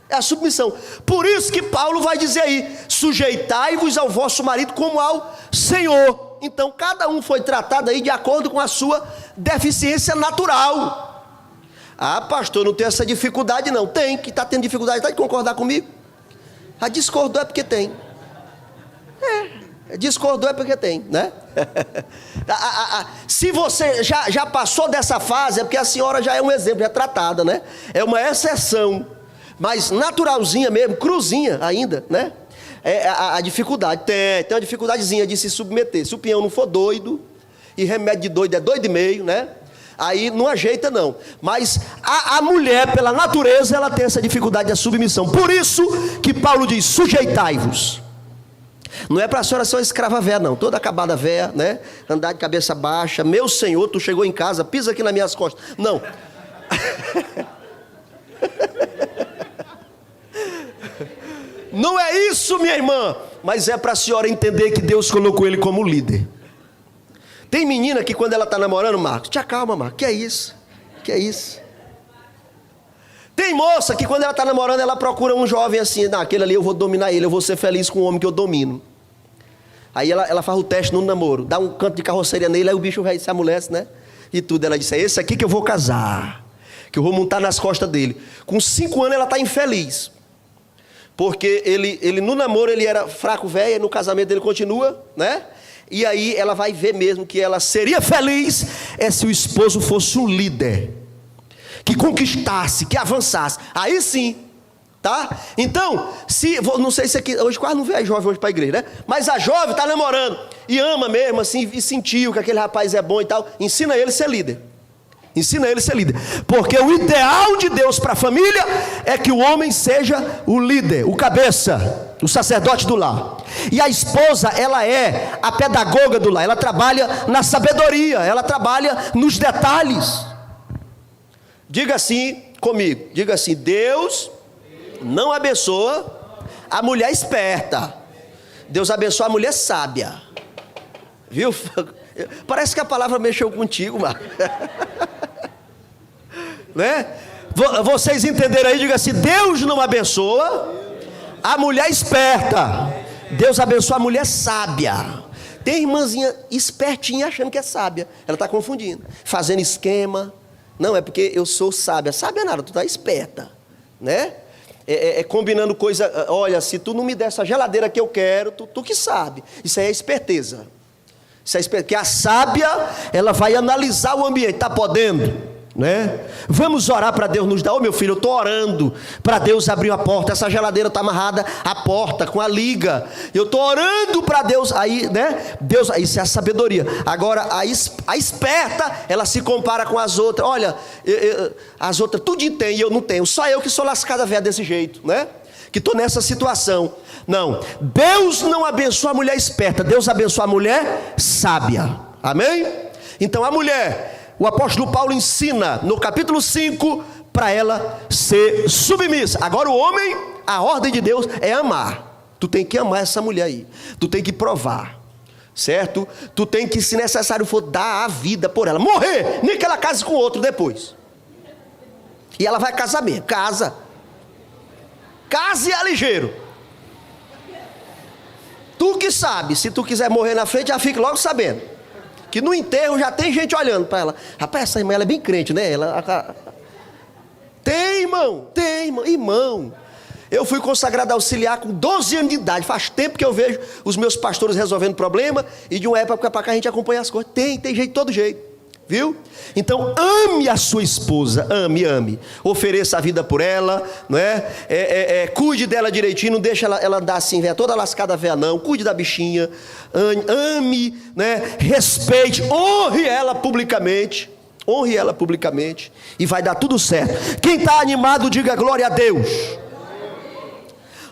É a submissão. Por isso que Paulo vai dizer aí: sujeitai-vos ao vosso marido como ao Senhor. Então cada um foi tratado aí de acordo com a sua deficiência natural. Ah, pastor, não tem essa dificuldade não. Tem, que está tendo dificuldade, está de concordar comigo? A discordou é porque tem. Discordou é porque tem, né? Se você já passou dessa fase, é porque a senhora já é um exemplo, é tratada, né? É uma exceção, mas naturalzinha mesmo, cruzinha ainda, né? A dificuldade, tem uma dificuldadezinha de se submeter. Se o peão não for doido, e remédio de doido é doido e meio, né? Aí não ajeita não. Mas a mulher, pela natureza, ela tem essa dificuldade da submissão. Por isso que Paulo diz: sujeitai-vos. Não é para a senhora ser uma escrava véia não, toda acabada véia, né? Andar de cabeça baixa. Meu Senhor, tu chegou em casa, pisa aqui nas minhas costas. Não. Não é isso, minha irmã. Mas é para a senhora entender que Deus colocou ele como líder. Tem menina que quando ela está namorando, Marcos, te acalma, Marcos, que é isso? Tem moça que quando ela está namorando, ela procura um jovem assim: aquele ali eu vou dominar ele, eu vou ser feliz com o homem que eu domino. Aí ela faz o teste no namoro, dá um canto de carroceria nele, aí o bicho vai se amolece, né? E tudo, ela diz: é esse aqui que eu vou casar. que o Romulo está nas costas dele. Com 5 anos ela está infeliz. Porque ele no namoro ele era fraco, velho, no casamento ele continua, né? E aí ela vai ver mesmo que ela seria feliz se o esposo fosse um líder, que conquistasse, que avançasse. Aí sim, tá? Então, não sei se aqui, hoje quase não vê a jovem hoje para a igreja, né? Mas a jovem está namorando e ama mesmo assim, e sentiu que aquele rapaz é bom e tal, ensina ele a ser líder. Ensina ele a ser líder. Porque o ideal de Deus para a família é que o homem seja o líder, o cabeça, o sacerdote do lar. E a esposa, ela é a pedagoga do lar. Ela trabalha na sabedoria, ela trabalha nos detalhes. Diga assim comigo, diga assim: Deus não abençoa a mulher esperta, Deus abençoa a mulher sábia. Viu? Parece que a palavra mexeu contigo, Marco. Né? Vocês entenderam aí? Diga assim: Deus não abençoa a mulher esperta, Deus abençoa a mulher sábia. Tem irmãzinha espertinha achando que é sábia, ela está confundindo, fazendo esquema. Não, é porque eu sou sábia. Sábia nada, tu está esperta, né? Combinando coisa. Olha, se tu não me der essa geladeira que eu quero, tu que sabe. Isso aí é esperteza. Isso é esperteza. Porque a sábia, ela vai analisar o ambiente. Está podendo, né? Vamos orar para Deus nos dar. Ô meu filho, eu estou orando para Deus abrir a porta. Essa geladeira está amarrada à porta com a liga. Eu estou orando para Deus. Aí, né? Deus, isso é a sabedoria. Agora a esperta, ela se compara com as outras. Olha, as outras tudo tem e eu não tenho. Só eu que sou lascada velha desse jeito, né? Que estou nessa situação. Não, Deus não abençoa a mulher esperta, Deus abençoa a mulher sábia. Amém? Então a mulher, o apóstolo Paulo ensina no capítulo 5 para ela ser submissa. Agora o homem, a ordem de Deus é amar. Tu tem que amar essa mulher aí, tu tem que provar, certo? Tu tem que, se necessário for, dar a vida por ela, morrer, nem que ela case com outro depois. E ela vai casar mesmo, casa é ligeiro. Tu que sabe, se tu quiser morrer na frente, já fique logo sabendo que no enterro já tem gente olhando para ela. Rapaz, essa irmã, ela é bem crente, né? Tem, irmão. Eu fui consagrado auxiliar com 12 anos de idade. Faz tempo que eu vejo os meus pastores resolvendo problema, e de uma época para cá a gente acompanha as coisas. Tem jeito de todo jeito, viu? Então ame a sua esposa, ame. Ofereça a vida por ela, não é? Cuide dela direitinho, não deixa ela andar assim, véia, toda lascada véia não. Cuide da bichinha, ame, né? Respeite, honre ela publicamente, e vai dar tudo certo. Quem está animado, diga glória a Deus.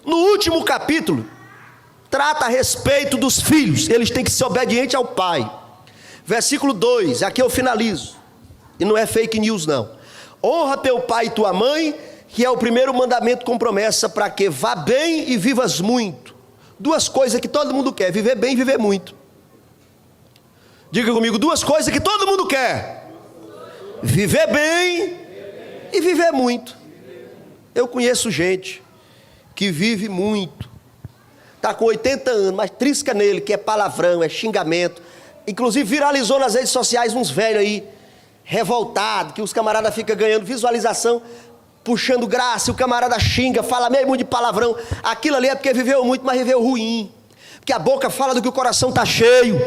No último capítulo, trata a respeito dos filhos. Eles têm que ser obedientes ao pai. Versículo 2, aqui eu finalizo, e não é fake news não. Honra teu pai e tua mãe, que é o primeiro mandamento com promessa, para que vá bem e vivas muito. Duas coisas que todo mundo quer: viver bem e viver muito. Diga comigo, duas coisas que todo mundo quer: viver bem e viver muito. Eu conheço gente que vive muito, está com 80 anos, mas trisca nele, que é palavrão, é xingamento. Inclusive viralizou nas redes sociais uns velhos aí, revoltados, que os camaradas ficam ganhando visualização, puxando graça, e o camarada xinga, fala meio muito de palavrão. Aquilo ali é porque viveu muito, mas viveu ruim. Porque a boca fala do que o coração está cheio.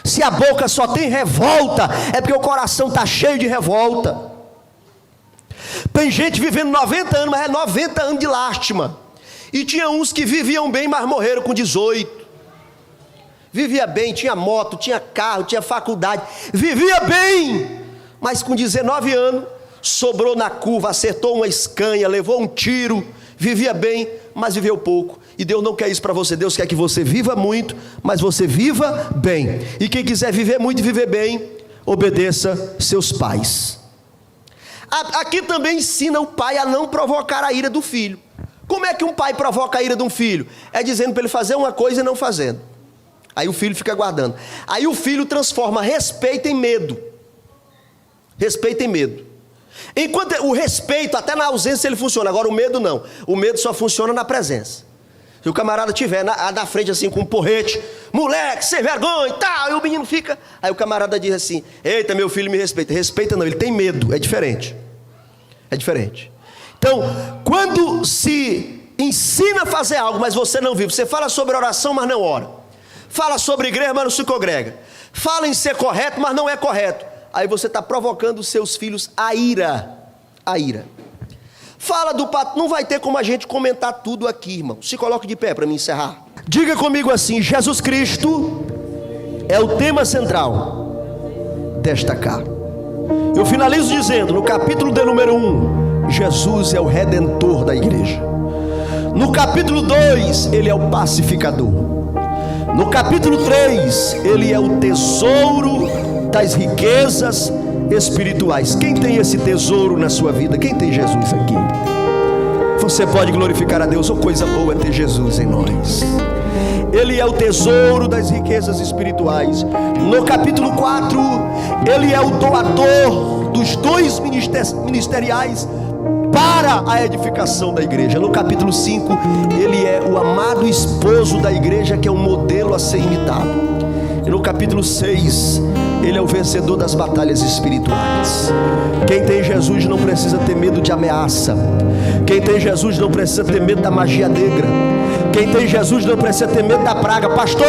Se a boca só tem revolta, é porque o coração está cheio de revolta. Tem gente vivendo 90 anos, mas é 90 anos de lástima. E tinha uns que viviam bem, mas morreram com 18. Vivia bem, tinha moto, tinha carro, tinha faculdade, vivia bem, mas com 19 anos, sobrou na curva, acertou uma escanha, levou um tiro, vivia bem, mas viveu pouco. E Deus não quer isso para você. Deus quer que você viva muito, mas você viva bem. E quem quiser viver muito e viver bem, obedeça seus pais. Aqui também ensina o pai a não provocar a ira do filho. Como é que um pai provoca a ira de um filho? É dizendo para ele fazer uma coisa e não fazendo. Aí o filho fica aguardando. Aí o filho transforma respeito em medo. Respeito em medo. Enquanto o respeito, até na ausência ele funciona. Agora o medo não. O medo só funciona na presença. Se o camarada estiver na frente assim com um porrete, moleque, sem vergonha e tal, e o menino fica. Aí o camarada diz assim: eita, meu filho me respeita. Respeita não, ele tem medo, é diferente. É diferente. Então, quando se ensina a fazer algo, mas você não vive, você fala sobre oração, mas não ora, fala sobre igreja, mas não se congrega, fala em ser correto, mas não é correto, aí você está provocando os seus filhos a ira. Fala do pato, não vai ter como a gente comentar tudo aqui, irmão. Se coloque de pé para me encerrar. Diga comigo assim: Jesus Cristo é o tema central desta carta. Eu finalizo dizendo, no capítulo de número 1, Jesus é o redentor da igreja. No capítulo 2, ele é o pacificador. No capítulo 3, ele é o tesouro das riquezas espirituais. Quem tem esse tesouro na sua vida? Quem tem Jesus aqui? Você pode glorificar a Deus. Oh, coisa boa é ter Jesus em nós. Ele é o tesouro das riquezas espirituais. No capítulo 4, ele é o doador dos dons ministeriais para a edificação da igreja. No capítulo 5, ele é o amado esposo da igreja, que é um modelo a ser imitado. E no capítulo 6, ele é o vencedor das batalhas espirituais. Quem tem Jesus não precisa ter medo de ameaça. Quem tem Jesus não precisa ter medo da magia negra. Quem tem Jesus não precisa ter medo da praga. Pastor,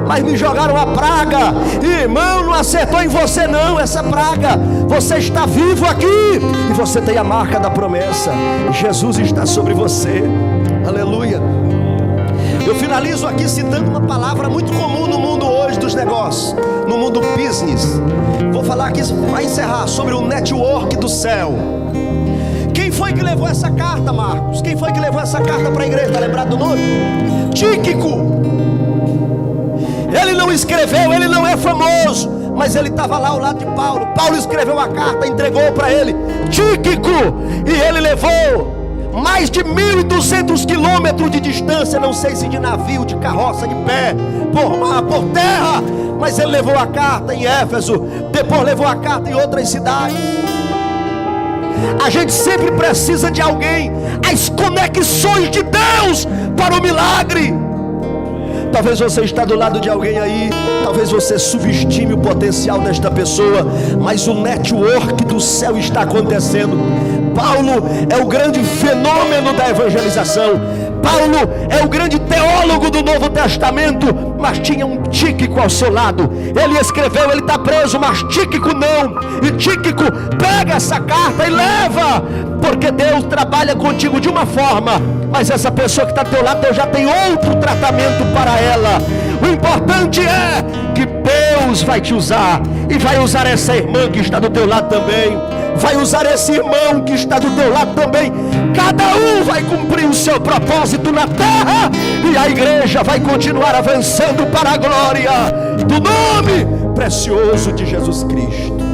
mas me jogaram a praga. Irmão, não acertou em você não essa praga. Você está vivo aqui e você tem a marca da promessa. Jesus está sobre você. Aleluia. Eu finalizo aqui citando uma palavra muito comum no mundo hoje dos negócios, no mundo business. Vou falar aqui para encerrar sobre o network do céu. Quem foi que levou essa carta, Marcos? Quem foi que levou essa carta para a igreja? Está lembrado do nome? Tíquico. Ele não escreveu, ele não é famoso, mas ele estava lá ao lado de Paulo. Paulo escreveu a carta, entregou para ele, Tíquico, e ele levou mais de 1.200 quilômetros de distância, não sei se de navio, de carroça, de pé, por mar, por terra, mas ele levou a carta em Éfeso, depois levou a carta em outras cidades. A gente sempre precisa de alguém, as conexões de Deus para o milagre. Talvez você está do lado de alguém aí, talvez você subestime o potencial desta pessoa, mas o network do céu está acontecendo. Paulo é o grande fenômeno da evangelização. Paulo é o grande teólogo do Novo Testamento, mas tinha um Tíquico ao seu lado. Ele escreveu, ele está preso, mas Tíquico não. E Tíquico pega essa carta e leva, porque Deus trabalha contigo de uma forma, mas essa pessoa que está ao teu lado, Deus já tem outro tratamento para ela. O importante é que Deus vai te usar, e vai usar essa irmã que está do teu lado também, vai usar esse irmão que está do teu lado também. Cada um vai cumprir o seu propósito na terra, e a igreja vai continuar avançando para a glória do nome precioso de Jesus Cristo.